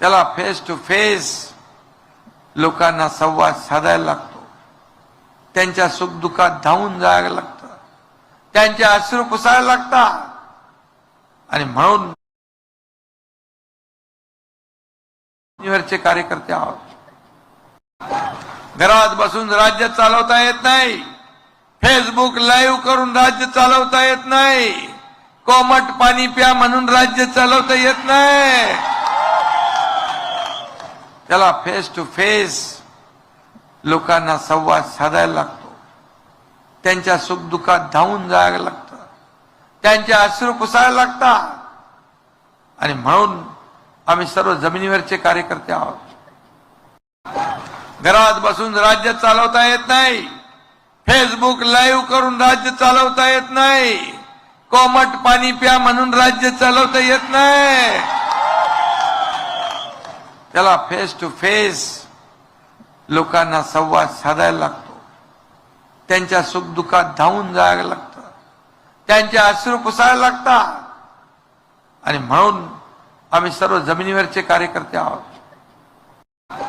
त्याला face to face लोकांना संवाद साधायला लागतो, त्यांच्या सुखदुःखात धावून जायला लागतं, त्यांचे अश्रू पुसायला लागतात. आणि म्हणून चे कार्यकर्ते आहोत. घरात बसून राज्य चालवता येत नाही, फेसबुक लाईव्ह करून राज्य चालवता येत नाही, कोमट पाणी प्या म्हणून राज्य चालवता येत नाही. त्याला फेस टू फेस लोकांना संवाद साधायला लागतो, त्यांच्या सुखदुःखात धावून जायला लागतं, त्यांचे अश्रू पुसायला लागतात. आणि म्हणून आम्ही सर्व जमिनीवरचे कार्यकर्ते आहोत. घरात बसून राज्य चालवता येत नाही, फेसबुक लाईव्ह करून राज्य चालवता येत नाही, कोमट पाणी प्या म्हणून राज्य चालवता येत नाही. त्याला फेस टू फेस लोकांना संवाद साधायला लागतो, त्यांच्या सुखदुःखात धावून जायला लागतं, त्यांचे अश्रू पुसायला लागतात. आणि म्हणून आम्ही सर्व जमिनीवरचे कार्यकर्ते आहोत.